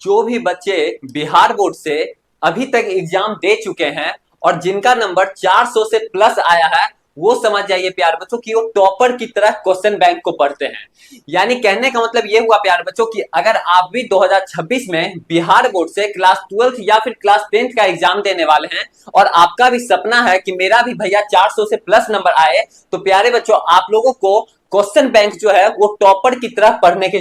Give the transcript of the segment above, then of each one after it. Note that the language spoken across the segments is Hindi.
जो भी बच्चे बिहार बोर्ड से अभी तक एग्जाम दे चुके हैं और जिनका नंबर 400 से प्लस आया है, वो समझ जाइए प्यार बच्चों कि वो टॉपर की तरह क्वेश्चन बैंक को पढ़ते हैं। यानी कहने का मतलब ये हुआ प्यार बच्चों कि अगर आप भी 2026 में बिहार बोर्ड से क्लास 12th या फिर क्लास 10th का एग्जाम देने वाले हैं और आपका भी सपना है कि मेरा भी भैया 400 से प्लस नंबर आए, तो प्यारे बच्चों आप लोगों को क्वेश्चन बैंक जो है वो टॉपर की तरह पढ़ने की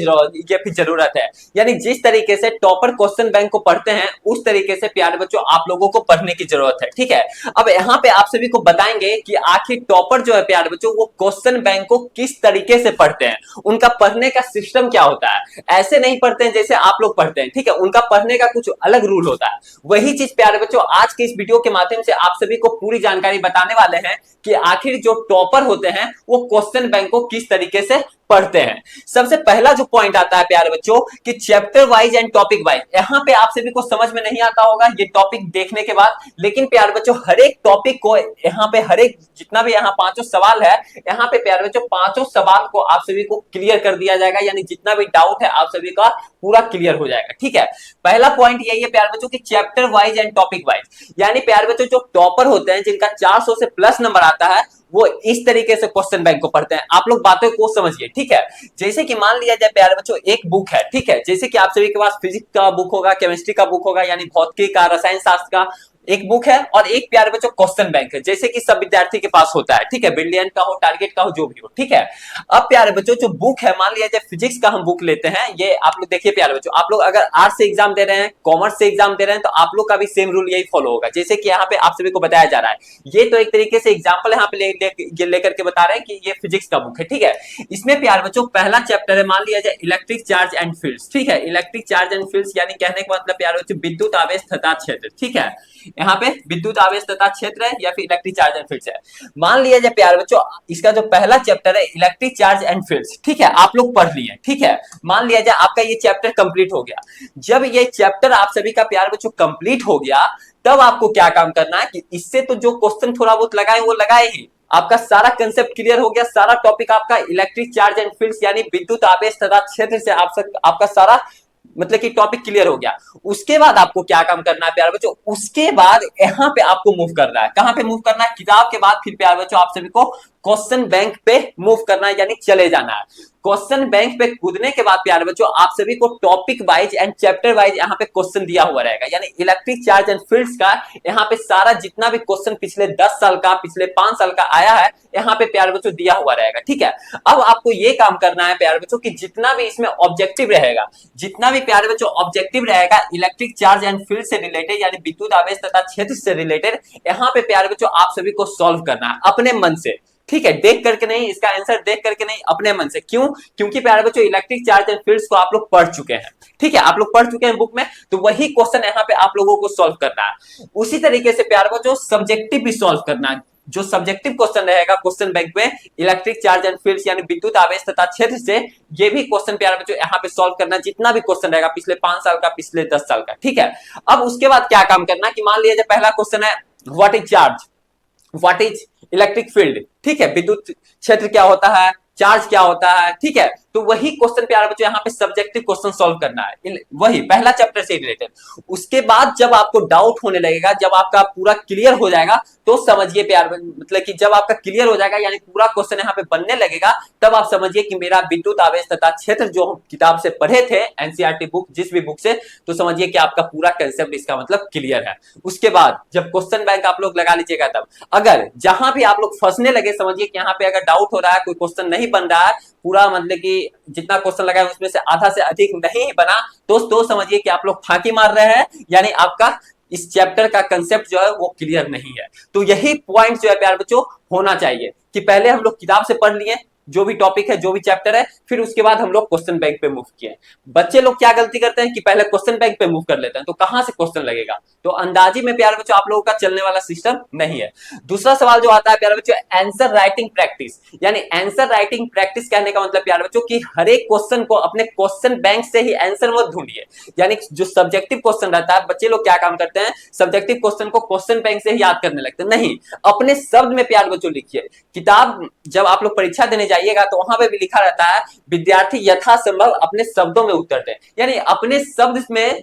जरूरत है। यानी जिस तरीके से टॉपर क्वेश्चन बैंक को पढ़ते हैं उस तरीके से प्यारे बच्चों आप लोगों को पढ़ने की जरूरत है। ठीक है, अब यहाँ पे आप सभी को बताएंगे कि आखिर टॉपर जो है प्यारे बच्चों वो क्वेश्चन बैंक को किस तरीके से पढ़ते हैं, उनका पढ़ने का सिस्टम क्या होता है। ऐसे नहीं पढ़ते हैं जैसे आप लोग पढ़ते हैं, ठीक है, उनका पढ़ने का कुछ अलग रूल होता है। वही चीज प्यारे बच्चों आज के इस वीडियो के माध्यम से आप सभी को पूरी जानकारी बताने वाले हैं कि आखिर जो टॉपर होते हैं वो क्वेश्चन बैंक को किस तरीके से पढ़ते हैं। सबसे पहला जो पॉइंट आता है प्यारे बच्चों कि chapter wise and topic wise, यहां पे आप सभी को समझ में नहीं आता होगा ये टॉपिक देखने के बाद, लेकिन प्यारे बच्चों हर एक टॉपिक को यहां पे हर एक जितना भी यहां पांचों सवाल है, यहां पे प्यारे बच्चों पांचों सवाल को आप सभी को क्लियर कर दिया जाएगा। यानी जितना भी डाउट है आप सभी का पूरा क्लियर हो जाएगा। ठीक है, पहला पॉइंट यही है प्यारे बच्चों की chapter wise and topic wise. यानी प्यारे बच्चों जो टॉपर होते हैं जिनका 400 से प्लस नंबर आता है वो इस तरीके से क्वेश्चन बैंक को पढ़ते हैं। आप लोग बातों को समझिए। ठीक है, जैसे कि मान लिया जाए प्यारे बच्चों एक बुक है, ठीक है, जैसे कि आप सभी के पास फिजिक्स का बुक होगा, केमिस्ट्री का बुक होगा, यानी भौतिकी का, रसायन शास्त्र का एक बुक है, और एक प्यारे बच्चों क्वेश्चन बैंक है जैसे कि सब विद्यार्थी के पास होता है। ठीक है, बिलियन का हो, टारगेट का हो, जो भी हो। ठीक है, अब प्यारे बच्चों जो बुक है, मान लिया जाए फिजिक्स का हम बुक लेते हैं, ये आप लोग देखिए प्यारे बच्चों, आप लोग अगर आर्ट्स से एग्जाम दे रहे हैं, कॉमर्स से एग्जाम दे रहे हैं, तो आप लोग का भी सेम रूल यही फॉलो होगा जैसे कि यहाँ पे आप सभी को बताया जा रहा है। ये तो एक तरीके से एग्जाम्पल यहाँ पे लेकर के बता रहे हैं कि ये फिजिक्स का बुक है। ठीक है, इसमें प्यारे बच्चों पहला चैप्टर है, मान लिया जाए इलेक्ट्रिक चार्ज एंड फील्ड्स। ठीक है, इलेक्ट्रिक चार्ज एंड फील्ड्स यानी कहने का मतलब प्यारे बच्चों विद्युत आवेश तथा क्षेत्र। ठीक है, यहाँ पे विद्युत आवेश तथा क्षेत्र है या फिर इलेक्ट्रिक चार्ज एंड फील्ड्स है। मान लिया जाए प्यारे बच्चों इसका जो पहला चैप्टर है इलेक्ट्रिक चार्ज एंड फील्ड्स, ठीक है, आप लोग पढ़ लिए। ठीक है, मान लिया जाए आपका ये चैप्टर कंप्लीट हो गया। जब ये चैप्टर आप सभी का प्यारे बच्चों कंप्लीट हो गया, तब आपको क्या काम करना है कि इससे तो जो क्वेश्चन थोड़ा बहुत लगाए वो लगाए ही, आपका सारा कंसेप्ट क्लियर हो गया, सारा टॉपिक आपका इलेक्ट्रिक चार्ज एंड फील्ड्स यानी विद्युत आवेश तथा क्षेत्र से आपका सारा मतलब कि टॉपिक क्लियर हो गया। उसके बाद आपको क्या काम करना है प्यारे बच्चों, उसके बाद यहाँ पे आपको मूव करना है। कहां पे मूव करना है, किताब के बाद फिर प्यारे बच्चों आप सभी को क्वेश्चन बैंक पे मूव करना है, यानी चले जाना है। क्वेश्चन बैंक पे कूदने के बाद प्यारे बच्चों आप सभी को topic wise and chapter wise यहाँ पे क्वेश्चन दिया हुआ रहेगा। यानी इलेक्ट्रिक चार्ज एंड फील्ड्स का यहाँ पे सारा जितना भी क्वेश्चन पिछले 10 साल का, पिछले 5 साल का आया है, यहाँ पे प्यारे बच्चों दिया हुआ रहेगा। ठीक है, अब आपको ये काम करना है प्यारे बच्चों कि जितना भी इसमें ऑब्जेक्टिव रहेगा, जितना भी प्यारे बच्चों ऑब्जेक्टिव रहेगा इलेक्ट्रिक चार्ज एंड फील्ड से रिलेटेड यानी विद्युत आवेश तथा क्षेत्र से रिलेटेड, यहाँ पे प्यारे बच्चों आप सभी को सॉल्व करना है अपने मन से। ठीक है, देख करके नहीं, इसका आंसर देख करके नहीं, अपने मन से। क्यों? क्योंकि प्यारे बच्चों इलेक्ट्रिक चार्ज एंड फील्ड्स को आप लोग पढ़ चुके हैं। ठीक है, आप लोग पढ़ चुके हैं बुक में, तो वही क्वेश्चन यहाँ पे आप लोगों को सॉल्व करना है। उसी तरीके से प्यारे बच्चों सब्जेक्टिव भी सॉल्व करना है। जो सब्जेक्टिव क्वेश्चन रहेगा क्वेश्चन बैंक में इलेक्ट्रिक चार्ज एंड फील्ड्स यानी विद्युत आवेश तथा क्षेत्र से, ये भी क्वेश्चन प्यारे बच्चों यहाँ पे सॉल्व करना, जितना भी क्वेश्चन रहेगा पिछले 5 साल का, पिछले 10 साल का। ठीक है, अब उसके बाद क्या काम करना कि मान लिया जाए पहला क्वेश्चन है what is charge, what is electric field. ठीक है, विद्युत क्षेत्र क्या होता है, चार्ज क्या होता है। ठीक है, तो वही क्वेश्चन प्यारे बच्चों यहाँ पे सब्जेक्टिव क्वेश्चन सॉल्व करना है, वही पहला चैप्टर से रिलेटेड। उसके बाद जब आपको डाउट होने लगेगा, जब आपका पूरा क्लियर हो जाएगा, तो समझिए प्यार मतलब कि जब आपका क्लियर हो जाएगा यानी पूरा क्वेश्चन यहाँ पे बनने लगेगा, तब आप समझिए कि मेरा विद्युत आवेश तथा क्षेत्र जो हम किताब से पढ़े थे, एनसीईआरटी बुक जिस भी बुक से, तो समझिए कि आपका पूरा कंसेप्ट इसका मतलब क्लियर है। उसके बाद जब क्वेश्चन बैंक आप लोग लगा लीजिएगा, तब अगर जहां भी आप लोग फंसने लगे, समझिए कि यहाँ पे अगर डाउट हो रहा है, कोई क्वेश्चन नहीं बन रहा है, पूरा मतलब कि जितना क्वेश्चन लगा है उसमें से आधा से अधिक नहीं बना, तो समझिए कि आप लोग फांकी मार रहे हैं, यानी आपका इस चैप्टर का कंसेप्ट जो है वो क्लियर नहीं है। तो यही पॉइंट जो है प्यारे बच्चों होना चाहिए कि पहले हम लोग किताब से पढ़ लिए जो भी टॉपिक है, जो भी चैप्टर है, फिर उसके बाद हम लोग क्वेश्चन बैंक पे मूव किए। बच्चे लोग क्या गलती करते हैं कि पहले क्वेश्चन बैंक पे मूव कर लेते हैं, तो कहां से क्वेश्चन लगेगा, तो अंदाजी में प्यारे बच्चों आप लोगों का चलने वाला सिस्टम नहीं है। दूसरा सवाल जो आता है प्यारे बच्चों आंसर राइटिंग प्रैक्टिस, यानी आंसर राइटिंग प्रैक्टिस कहने का मतलब प्यारे बच्चों कि हर एक क्वेश्चन को अपने क्वेश्चन बैंक से ही आंसर मत ढूंढिए। यानी जो सब्जेक्टिव क्वेश्चन रहता है, बच्चे लोग क्या काम करते हैं, सब्जेक्टिव क्वेश्चन को क्वेश्चन बैंक से ही याद करने लगते हैं। नहीं, अपने शब्द में प्यारे बच्चों लिखिए। किताब जब आप लोग परीक्षा देने जाइएगा तो वहां पे भी लिखा रहता है विद्यार्थी यथासंभव अपने शब्दों में उत्तर दे, यानी अपने शब्द में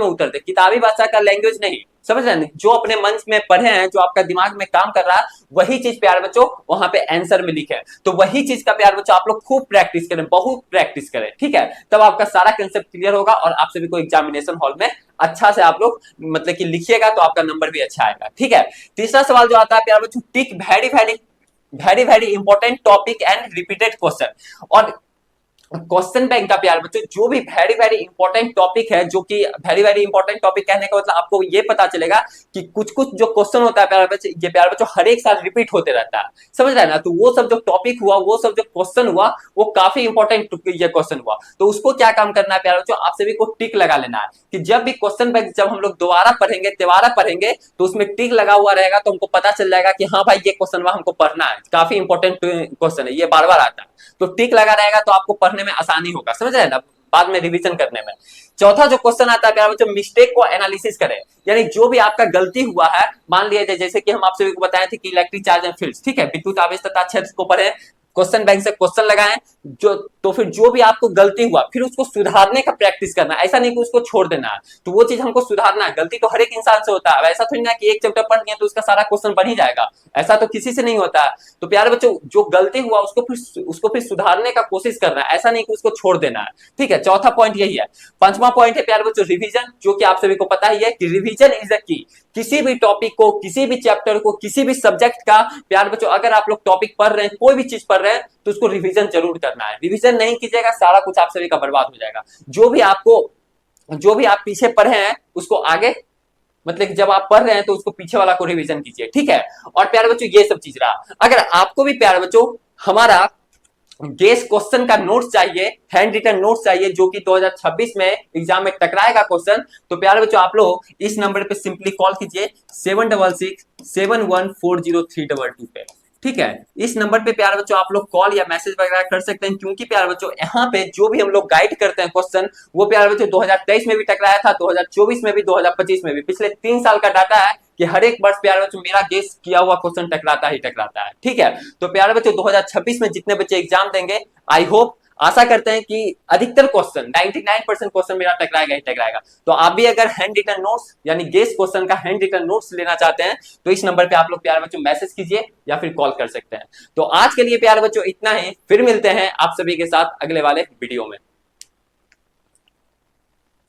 उत्तर दे, किताबी भाषा का लैंग्वेज नहीं, समझ रहे हैं, जो अपने मन में पढ़े हैं, जो आपका दिमाग में काम कर रहा है, वही चीज प्यारे बच्चों वहां पे आंसर में लिखे, तो वही चीज का प्यारे बच्चों आप लोग खूब प्रैक्टिस करें, बहुत प्रैक्टिस करें, ठीक है, तब आपका सारा कंसेप्ट क्लियर होगा और आप सभी को एग्जामिनेशन हॉल में अच्छा से आप लोग मतलब कि लिखिएगा तो आपका नंबर भी अच्छा आएगा, ठीक है। तीसरा सवाल जो आता है प्यारे बच्चों, tick very very important topic and repeated question, और क्वेश्चन बैंक का प्यार बच्चों जो भी वेरी वेरी इंपॉर्टेंट टॉपिक है, जो कि वेरी वेरी इंपॉर्टेंट टॉपिक कहने का मतलब आपको ये पता चलेगा कि कुछ कुछ जो क्वेश्चन होता है प्यारे बच्चों, ये प्यारे बच्चों हर एक साल रिपीट होते रहता है, समझ रहे हैं ना, तो वो सब जो टॉपिक हुआ, वो सब जो क्वेश्चन हुआ, वो काफी इंपॉर्टेंट ये क्वेश्चन हुआ, तो उसको क्या काम करना है प्यारे बच्चों, आप सभी को टिक लगा लेना है कि जब भी क्वेश्चन बैंक जब हम लोग दोबारा पढ़ेंगे तो उसमें टिक लगा हुआ रहेगा, तो हमको पता चल जाएगा कि हाँ भाई ये क्वेश्चन हमको पढ़ना है, काफी इंपॉर्टेंट क्वेश्चन है, ये बार बार आता है, तो टिक लगा रहेगा तो आपको पढ़ने में आसानी होगा, समझ रहे हैं ना, बाद में रिवीजन करने में। चौथा जो क्वेश्चन आता है प्यारे बच्चों, मिस्टेक को एनालिसिस करें, यानी जो भी आपका गलती हुआ है, मान लिया जैसे कि हम आप सभी को बताए थे कि इलेक्ट्रिक चार्ज एंड फील्ड्स, ठीक है, विद्युत आवेश तथा क्षेत्र को पढ़े, क्वेश्चन बैंक से क्वेश्चन लगाएं, जो तो फिर जो भी आपको गलती हुआ फिर उसको सुधारने का प्रैक्टिस करना, ऐसा नहीं कि उसको छोड़ देना है, तो वो चीज हमको सुधारना है, गलती तो हर एक इंसान से होता है, ऐसा थोड़ी ना कि एक चैप्टर पढ़ लिया तो उसका सारा क्वेश्चन बन ही जाएगा, ऐसा तो किसी से नहीं होता है, तो प्यारे बच्चों जो गलती हुआ उसको फिर सुधारने का कोशिश करना है, ऐसा नहीं कि उसको छोड़ देना है, ठीक है, चौथा पॉइंट यही है। पांचवा पॉइंट है प्यारे बच्चों रिवीजन, जो कि आप सभी को पता ही है कि रिवीजन इज द की, किसी भी टॉपिक को, किसी भी चैप्टर को, किसी भी सब्जेक्ट का प्यारे बच्चों अगर आप लोग टॉपिक पढ़ रहे हैं, कोई भी चीज पढ़ रहे हैं, तो उसको रिवीजन जरूर करना है, रिवीजन नहीं कीजिएगा सारा कुछ आप सभी का बर्बाद हो जाएगा, जो भी आप पीछे पढ़े हैं उसको आगे, मतलब जब आप पढ़ रहे हैं तो उसको पीछे वाला को रिवीजन कीजिए, ठीक है। और प्यारे बच्चों ये सब चीज रहा, अगर आपको भी प्यारे बच्चों हमारा गेस क्वेश्चन का नोट्स चाहिए, हैंड रिटन नोट्स चाहिए, जो कि 2026 में एग्जाम में टकराएगा क्वेश्चन, तो प्यारे बच्चों आप लोग इस नंबर पे सिंपली कॉल कीजिए 7667140322 पे, ठीक है, इस नंबर पे प्यारे बच्चों आप लोग कॉल या मैसेज वगैरह कर सकते हैं, क्योंकि प्यारे बच्चों यहाँ पे जो भी हम लोग गाइड करते हैं क्वेश्चन, वो प्यारे बच्चों 2023 में भी टकराया था, 2024 में भी, 2025 में भी, पिछले 3 साल का डाटा है कि हर एक वर्ष प्यारे बच्चों मेरा गेस किया हुआ क्वेश्चन टकराता ही टकराता है, ठीक है। तो प्यारे बच्चों 2026 में जितने बच्चे एग्जाम देंगे, आई होप, आशा करते हैं कि अधिकतर क्वेश्चन 99% क्वेश्चन मेरा टकराएगा ही टकराएगा, तो आप भी अगर हैंड रिटन नोट्स यानी गेस क्वेश्चन का हैंड रिटन नोट्स लेना चाहते हैं तो इस नंबर पे आप लोग प्यारे बच्चों मैसेज कीजिए या फिर कॉल कर सकते हैं। तो आज के लिए प्यारे बच्चों इतना ही, फिर मिलते हैं आप सभी के साथ अगले वाले वीडियो में।